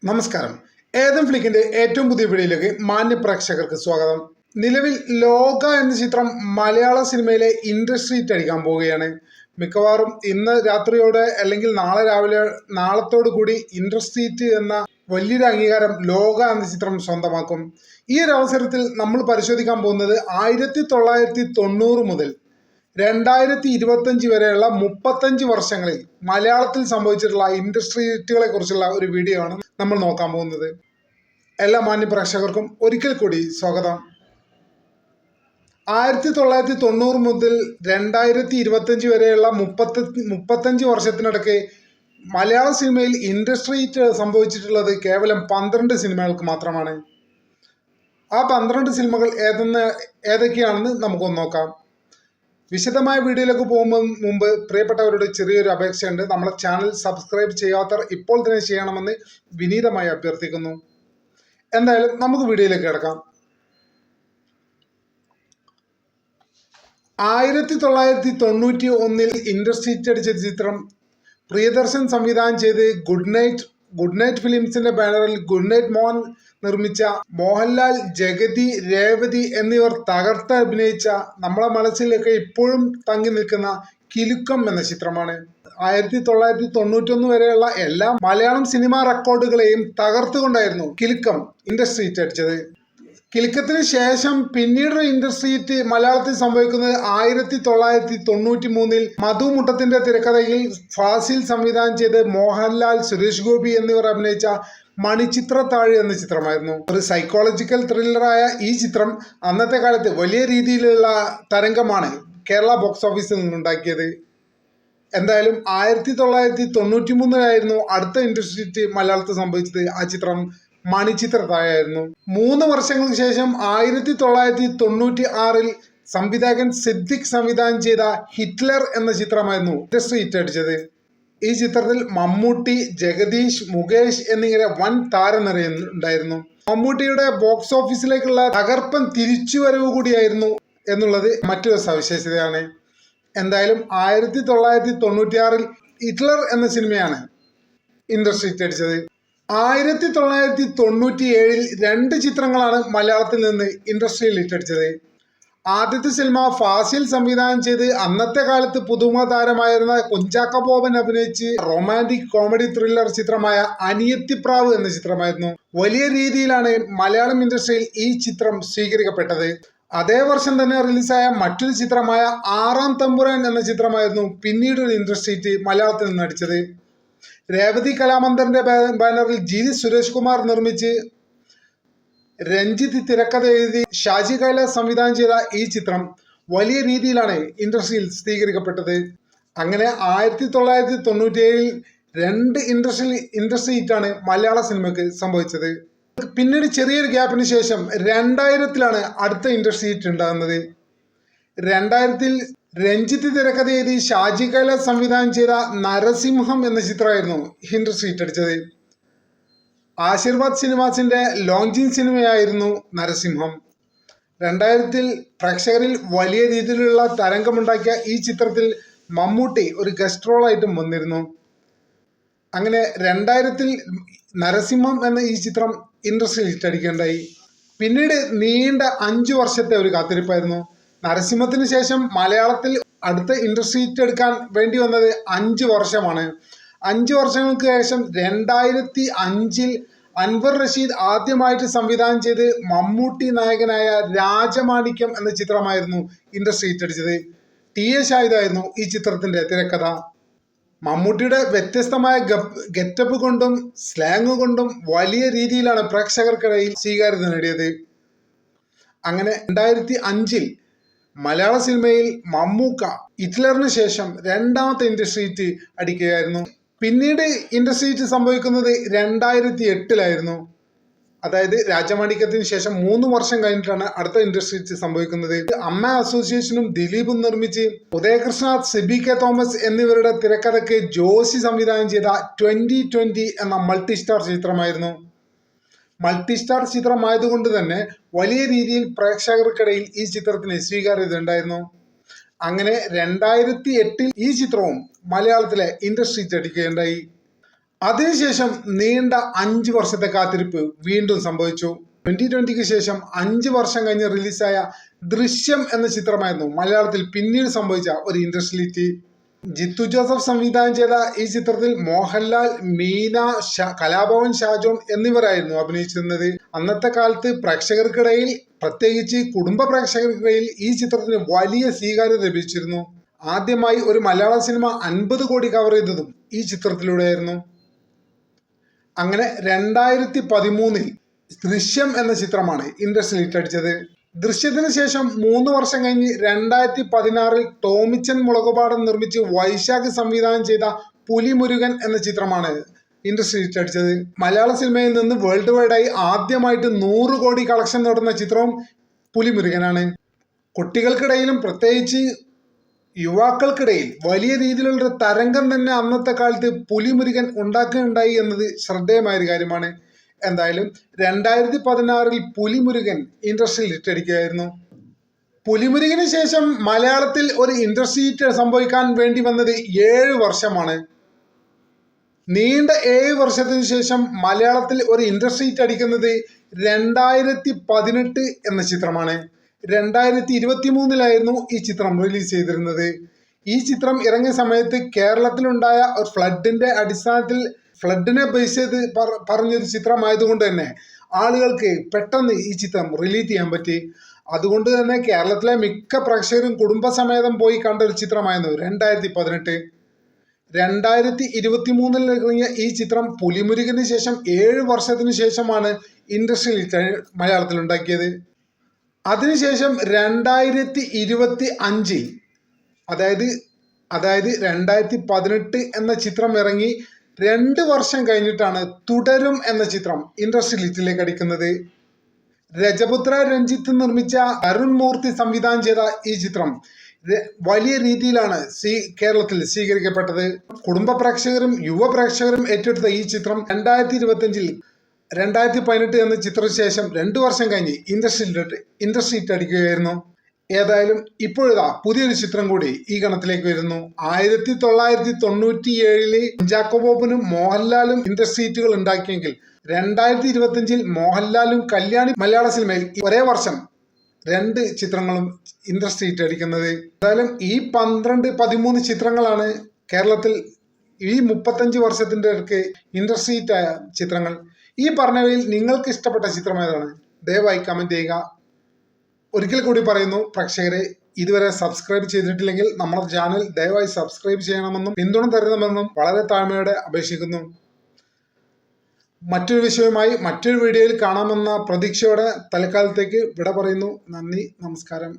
നമസ്കാരം. ഏതം ഫ്ലിക്കിന്റെ ഏറ്റവും പുതിയ വീഡിയോയിലേക്ക് മാന്യ പ്രേക്ഷകർക്ക് സ്വാഗതം. നിലവിൽ ലോക എന്ന ചിത്രം മലയാള സിനിമയിലെ ഇൻഡസ്ട്രി ഹിറ്റ് അടിക്കാൻ പോവുകയാണ്. മിക്കവാറും ഇന്ന് രാത്രിയോടെ അല്ലെങ്കിൽ നാളത്തോടു കൂടി ഇൻഡസ്ട്രി ഹിറ്റ് എന്ന വലിയൊരു അംഗീകാരം ലോക എന്ന ചിത്രം സ്വന്തമാക്കും. ഈ ഒരു അവസരത്തിൽ നമ്മൾ പരിശോധിക്കാൻ പോകുന്നത് 1990 മുതൽ 2025 വരെയുള്ള 35 വർഷങ്ങളിൽ മലയാളത്തിൽ സംഭവിച്ചിട്ടുള്ള ഇൻഡസ്ട്രി ഹിറ്റുകളെ കുറിച്ചുള്ള ഒരു വീഡിയോ ആണ് നമ്മൾ നോക്കാൻ പോകുന്നത്. എല്ലാ മാന്യ പ്രേക്ഷകർക്കും ഒരിക്കൽ കൂടി സ്വാഗതം. 1990 മുതൽ 2025 വരെയുള്ള 35 വർഷത്തിനിടയ്ക്ക് മലയാള സിനിമയിൽ ഇൻഡസ്ട്രി ഹിറ്റ് സംഭവിച്ചിട്ടുള്ളത് കേവലം 12 സിനിമകൾക്ക് മാത്രമാണ്. ആ 12 സിനിമകൾ ഏതൊക്കെയാണെന്ന് നമുക്കൊന്ന് നോക്കാം. വിശദമായ വീഡിയോയിലേക്ക് പോകുമ്പോൾ മുമ്പ് പ്രിയപ്പെട്ടവരുടെ ചെറിയൊരു അപേക്ഷയുണ്ട്. നമ്മളെ ചാനൽ സബ്സ്ക്രൈബ് ചെയ്യാത്തവർ ഇപ്പോൾ തന്നെ ചെയ്യണമെന്ന് വിനീതമായി അഭ്യർത്ഥിക്കുന്നു. എന്തായാലും നമുക്ക് വീഡിയോയിലേക്ക് കിടക്കാം. 1991 ഇൻഡസ്ട്രി ഹിറ്റ് അടിച്ച ചിത്രം പ്രിയദർശൻ സംവിധാനം ചെയ്ത് ഗുഡ് നൈറ്റ് ഫിലിംസിന്റെ ബാനറിൽ ഗുഡ് നൈറ്റ് മോഹൻ നിർമ്മിച്ച മോഹൻലാൽ, ജഗതി, രേവതി എന്നിവർ തകർത്ത് അഭിനയിച്ച നമ്മളെ മനസ്സിലൊക്കെ ഇപ്പോഴും തങ്ങി നിൽക്കുന്ന കിലുക്കം എന്ന ചിത്രമാണ്. 1991 വരെയുള്ള എല്ലാ മലയാളം സിനിമാ റെക്കോർഡുകളെയും തകർത്തുകൊണ്ടായിരുന്നു കിലുക്കം ഇൻഡസ്ട്രി ഹിറ്റ് അടിച്ചത്. കിലുക്കത്തിന് ശേഷം പിന്നീട് ഇൻഡസ്ട്രി ഹിറ്റ് മലയാളത്തിൽ സംഭവിക്കുന്നത് 1993 മധു മുട്ടത്തിന്റെ തിരക്കഥയിൽ ഫാസിൽ സംവിധാനം ചെയ്ത് മോഹൻലാൽ, സുരേഷ് ഗോപി എന്നിവർ അഭിനയിച്ച മണിച്ചിത്രത്താഴ് എന്ന ചിത്രമായിരുന്നു. ഒരു സൈക്കോളജിക്കൽ ത്രില്ലറായ ഈ ചിത്രം അന്നത്തെ കാലത്ത് വലിയ രീതിയിലുള്ള തരംഗമാണ് കേരള ബോക്സ് ഓഫീസിൽ നിന്നുണ്ടാക്കിയത്. എന്തായാലും 1993 അടുത്ത ഇൻഡസ്ട്രി ഹിറ്റ് മലയാളത്തിൽ സംഭവിച്ചത്. ആ ചിത്രം മണിച്ചിത്രത്താഴായിരുന്നു. 3 വർഷങ്ങൾക്ക് ശേഷം 1996 സംവിധായകൻ സിദ്ദിഖ് സംവിധാനം ചെയ്ത ഹിറ്റ്ലർ എന്ന ചിത്രമായിരുന്നു ഇൻഡസ്ട്രി ഹിറ്റ് അടിച്ചത്. ഈ ചിത്രത്തിൽ മമ്മൂട്ടി, ജഗദീഷ്, മുകേഷ് എന്നിങ്ങനെ വൻ താരനിരയുണ്ടായിരുന്നു. മമ്മൂട്ടിയുടെ ബോക്സ് ഓഫീസിലേക്കുള്ള തകർപ്പൻ തിരിച്ചുവരവ് കൂടിയായിരുന്നു എന്നുള്ളത് മറ്റൊരു സവിശേഷതയാണ്. എന്തായാലും 1996 ഹിറ്റ്ലർ എന്ന സിനിമയാണ് ഇൻഡസ്ട്രി ഹിറ്റ് അടിച്ചത്. 1997 2 ചിത്രങ്ങളാണ് മലയാളത്തിൽ നിന്ന് ഇൻഡസ്ട്രിയിൽ ഹിറ്റ് അടിച്ചത്. ആദ്യത്തെ സിനിമ ഫാസിൽ സംവിധാനം ചെയ്ത് അന്നത്തെ കാലത്ത് പുതുമുഖ താരമായിരുന്ന കുഞ്ചാക്കോ ബോബൻ അഭിനയിച്ച് റൊമാൻറ്റിക് കോമഡി ത്രില്ലർ ചിത്രമായ അനിയത്തിപ്രാവ് എന്ന ചിത്രമായിരുന്നു. വലിയ രീതിയിലാണ് മലയാളം ഇൻഡസ്ട്രിയിൽ ഈ ചിത്രം സ്വീകരിക്കപ്പെട്ടത്. അതേ വർഷം തന്നെ റിലീസായ മറ്റൊരു ചിത്രമായ ആറാം തമ്പുരാൻ എന്ന ചിത്രമായിരുന്നു പിന്നീട് ഇൻഡസ്ട്രി ഹിറ്റ് മലയാളത്തിൽ നിന്ന് അടിച്ചത്. രേവതി കലാമന്ദറിന്റെ ബാനറിൽ ജി സുരേഷ് കുമാർ നിർമ്മിച്ച് രഞ്ജിത്ത് തിരക്കഥ എഴുതി ഷാജി കൈലാസ് സംവിധാനം ചെയ്ത ഈ ചിത്രം വലിയ രീതിയിലാണ് ഇൻഡസ്ട്രിയിൽ സ്ഥിരീകരിക്കപ്പെട്ടത്. അങ്ങനെ 1997 2 ഇൻഡസ്ട്രി ഹിറ്റാണ് മലയാള സിനിമയ്ക്ക് സംഭവിച്ചത്. പിന്നീട് ചെറിയൊരു ഗ്യാപ്പിന് ശേഷം 2000 അടുത്ത ഇൻഡസ്ട്രി ഹിറ്റ് ഉണ്ടാകുന്നത്. 2000 രഞ്ജിത്ത് തിരക്കഥ എഴുതി ഷാജി കൈലാസ് സംവിധാനം ചെയ്ത നരസിംഹം എന്ന ചിത്രമായിരുന്നു ഇൻഡസ്ട്രി ഹിറ്റ് അടിച്ചത്. ആശീർവാദ് സിനിമാസിന്റെ ലോഞ്ചിങ് സിനിമയായിരുന്നു നരസിംഹം. 2000 പ്രേക്ഷകരിൽ വലിയ രീതിയിലുള്ള തരംഗമുണ്ടാക്കിയ ഈ ചിത്രത്തിൽ മമ്മൂട്ടി ഒരു ഗസ്റ്റ് റോളായിട്ടും വന്നിരുന്നു. അങ്ങനെ 2000 നരസിംഹം എന്ന ഈ ചിത്രം ഇൻഡസ്ട്രിയിൽ ഹിറ്റ് അടിക്കുകയുണ്ടായി. പിന്നീട് നീണ്ട 5 വർഷത്തെ ഒരു കാത്തിരിപ്പായിരുന്നു. നരസിംഹത്തിന് ശേഷം മലയാളത്തിൽ അടുത്ത ഇൻഡസ്ട്രി ഹിറ്റ് എടുക്കാൻ വേണ്ടി വന്നത് 5 വർഷമാണ്. 5 വർഷങ്ങൾക്ക് ശേഷം 2005 അൻവർ റഷീദ് ആദ്യമായിട്ട് സംവിധാനം ചെയ്ത് മമ്മൂട്ടി നായകനായ രാജമാണിക്യം എന്ന ചിത്രമായിരുന്നു ഇൻഡസ്ട്രി ഹിറ്റ് അടിച്ചത്. ടി.എ. ഷാഹിദായിരുന്നു ഈ ചിത്രത്തിന്റെ തിരക്കഥ. മമ്മൂട്ടിയുടെ വ്യത്യസ്തമായ ഗെറ്റപ്പ് കൊണ്ടും സ്ലാങ് കൊണ്ടും വലിയ രീതിയിലാണ് പ്രേക്ഷകർക്കിടയിൽ സ്വീകാര്യത നേടിയത്. അങ്ങനെ 2005 മലയാള സിനിമയിൽ മമ്മൂക്ക ഹിറ്റ്ലറിന് ശേഷം 2ാമത്തെ ഇൻഡസ്ട്രി ഹിറ്റ് അടിക്കുകയായിരുന്നു. പിന്നീട് ഇൻഡസ്ട്രി ഹിറ്റ് സംഭവിക്കുന്നത് 2008 അതായത് രാജമാണിക്യത്തിന് ശേഷം 3 വർഷം കഴിഞ്ഞിട്ടാണ് അടുത്ത ഇൻഡസ്ട്രി ഹിറ്റ് സംഭവിക്കുന്നത്. അമ്മ അസോസിയേഷനും ദിലീപും നിർമ്മിച്ച് ഉദയകൃഷ്ണ, സിബി കെ തോമസ് എന്നിവരുടെ തിരക്കഥയ്ക്ക് ജോഷി സംവിധാനം ചെയ്ത 2020 എന്ന മൾട്ടി സ്റ്റാർ ചിത്രമായിരുന്നു. മൾട്ടി സ്റ്റാർ ചിത്രമായതുകൊണ്ട് തന്നെ വലിയ രീതിയിൽ പ്രേക്ഷകർക്കിടയിൽ ഈ ചിത്രത്തിന് സ്വീകാര്യത ഉണ്ടായിരുന്നു. അങ്ങനെ 2008 ഈ ചിത്രവും മലയാളത്തിലെ ഇൻഡസ്ട്രി ഹിറ്റ് അടിക്കുകയുണ്ടായി. അതിനുശേഷം നീണ്ട 5 വർഷത്തെ കാത്തിരിപ്പ് വീണ്ടും സംഭവിച്ചു. 2020ക്ക് ശേഷം 5 വർഷം കഴിഞ്ഞ് റിലീസായ ദൃശ്യം എന്ന ചിത്രമായിരുന്നു മലയാളത്തിൽ പിന്നീട് സംഭവിച്ച ഒരു ഇൻഡസ്ട്രി ഹിറ്റ്. ജിത്തു ജോസഫ് സംവിധാനം ചെയ്ത ഈ ചിത്രത്തിൽ മോഹൻലാൽ, മീന, കലാഭവൻ ഷാജോൺ എന്നിവരായിരുന്നു അഭിനയിച്ചിരുന്നത്. അന്നത്തെ കാലത്ത് പ്രേക്ഷകർക്കിടയിൽ, പ്രത്യേകിച്ച് കുടുംബ പ്രേക്ഷകർക്കിടയിൽ ഈ ചിത്രത്തിന് വലിയ സ്വീകാര്യത ലഭിച്ചിരുന്നു. ആദ്യമായി ഒരു മലയാള സിനിമ 50 കോടി കവർ ചെയ്തതും ഈ ചിത്രത്തിലൂടെയായിരുന്നു. അങ്ങനെ 2013 ദൃശ്യം എന്ന ചിത്രമാണ് ഇൻഡസ്ട്രിയിൽ ഹിറ്റടിച്ചത്. ദൃശ്യത്തിന് ശേഷം 3 വർഷം കഴിഞ്ഞ് 2016 ടോമിച്ചൻ മുളകുപാടം നിർമ്മിച്ച് വൈശാഖ് സംവിധാനം ചെയ്ത പുലിമുരുകൻ എന്ന ചിത്രമാണ് ഇൻഡസ്ട്രി ഹിറ്റടിച്ചത്. മലയാള സിനിമയിൽ നിന്ന് വേൾഡ് വൈഡായി ആദ്യമായിട്ട് 100 കോടി കളക്ഷൻ നേടുന്ന ചിത്രവും പുലിമുരുകനാണ്. കുട്ടികൾക്കിടയിലും പ്രത്യേകിച്ച് യുവാക്കൾക്കിടയിൽ വലിയ രീതിയിലുള്ള തരംഗം തന്നെ അന്നത്തെ കാലത്ത് പുലിമുരുകൻ ഉണ്ടാക്കുകയുണ്ടായി എന്നത് ശ്രദ്ധേയമായൊരു കാര്യമാണ്. എന്തായാലും 2016 പുലിമുരുകൻ ഇൻഡസ്ട്രിയിൽ ഹിറ്റടിക്കുകയായിരുന്നു. പുലിമുരുകന് ശേഷം മലയാളത്തിൽ ഒരു ഇൻഡസ്ട്രി ഹിറ്റ് സംഭവിക്കാൻ വേണ്ടി വന്നത് 7 വർഷമാണ്. നീണ്ട 7 വർഷത്തിന് ശേഷം മലയാളത്തിൽ ഒരു ഇൻഡസ്ട്രി ഹിറ്റ് അടിക്കുന്നത് 2018 എന്ന ചിത്രമാണ്. 2023 ഈ ചിത്രം റിലീസ് ചെയ്തിരുന്നത്. ഈ ചിത്രം ഇറങ്ങിയ സമയത്ത് കേരളത്തിലുണ്ടായ ഒരു ഫ്ലഡിന്റെ അടിസ്ഥാനത്തിൽ, ഫ്ലഡിനെ ബേസ് ചെയ്ത് പറഞ്ഞൊരു ചിത്രമായതുകൊണ്ട് തന്നെ ആളുകൾക്ക് പെട്ടെന്ന് ഈ ചിത്രം റിലീസ് ചെയ്യാൻ പറ്റി. അതുകൊണ്ട് തന്നെ കേരളത്തിലെ മിക്ക പ്രേക്ഷകരും കുടുംബസമേതം പോയി കണ്ട ഒരു ചിത്രമായിരുന്നു 2018. 2023 ഇറങ്ങിയ ഈ ചിത്രം പുലിമുരുകന് ശേഷം 7 വർഷത്തിന് ശേഷമാണ് ഇൻഡസ്ട്രിയിൽ മലയാളത്തിൽ ഉണ്ടാക്കിയത്. അതിനുശേഷം 2025 അതായത് 2018 എന്ന ചിത്രം ഇറങ്ങി 2 വർഷം കഴിഞ്ഞിട്ടാണ് തുടരും എന്ന ചിത്രം ഇൻഡസ്ട്രി ലിസ്റ്റിലേക്ക് അടിക്കുന്നത്. രജപുത്ര രഞ്ജിത്ത് നിർമ്മിച്ച അരുൺ മൂർത്തി സംവിധാനം ചെയ്ത ഈ ചിത്രം വലിയ രീതിയിലാണ് കേരളത്തിൽ സ്വീകരിക്കപ്പെട്ടത്. കുടുംബ പ്രേക്ഷകരും യുവ പ്രേക്ഷകരും ഏറ്റെടുത്ത ഈ ചിത്രം 2018 എന്ന ചിത്രത്തിന് ശേഷം 2 വർഷം കഴിഞ്ഞ് ഇൻഡസ്ട്രി ഹിറ്റ് അടിക്കുകയായിരുന്നു. ഏതായാലും ഇപ്പോഴിതാ പുതിയൊരു ചിത്രം കൂടി ഈ ഗണത്തിലേക്ക് വരുന്നു. 1997 കുഞ്ചാക്കോ ബോബനും മോഹൻലാലും ഇൻഡസ്ട്രി ഹിറ്റുകൾ ഉണ്ടാക്കിയെങ്കിൽ 2025 മോഹൻലാലും കല്യാണി മലയാള സിനിമയിൽ ഒരേ വർഷം 2 ചിത്രങ്ങളും ഇൻഡസ്ട്രി ഹിറ്റ് അടിക്കുന്നത്. ഏതായാലും ഈ 12-13 ചിത്രങ്ങളാണ് കേരളത്തിൽ ഈ 35 വർഷത്തിന്റെ ഇടയ്ക്ക് ഇൻഡസ്ട്രി ഹിറ്റായ ചിത്രങ്ങൾ. ഈ പറഞ്ഞവയിൽ നിങ്ങൾക്ക് ഇഷ്ടപ്പെട്ട ചിത്രം ഏതാണ്? ദയവായി കമന്റ് ചെയ്യുക. ഒരിക്കൽ കൂടി പറയുന്നു, പ്രേക്ഷകരെ ഇതുവരെ സബ്സ്ക്രൈബ് ചെയ്തിട്ടില്ലെങ്കിൽ നമ്മുടെ ചാനൽ ദയവായി സബ്സ്ക്രൈബ് ചെയ്യണമെന്നും പിന്തുണ തരണമെന്നും വളരെ താഴ്മയോടെ അപേക്ഷിക്കുന്നു. മറ്റൊരു വിഷയവുമായി മറ്റൊരു വീഡിയോയിൽ കാണാമെന്ന പ്രതീക്ഷയോടെ തൽക്കാലത്തേക്ക് വിട പറയുന്നു. നന്ദി, നമസ്കാരം.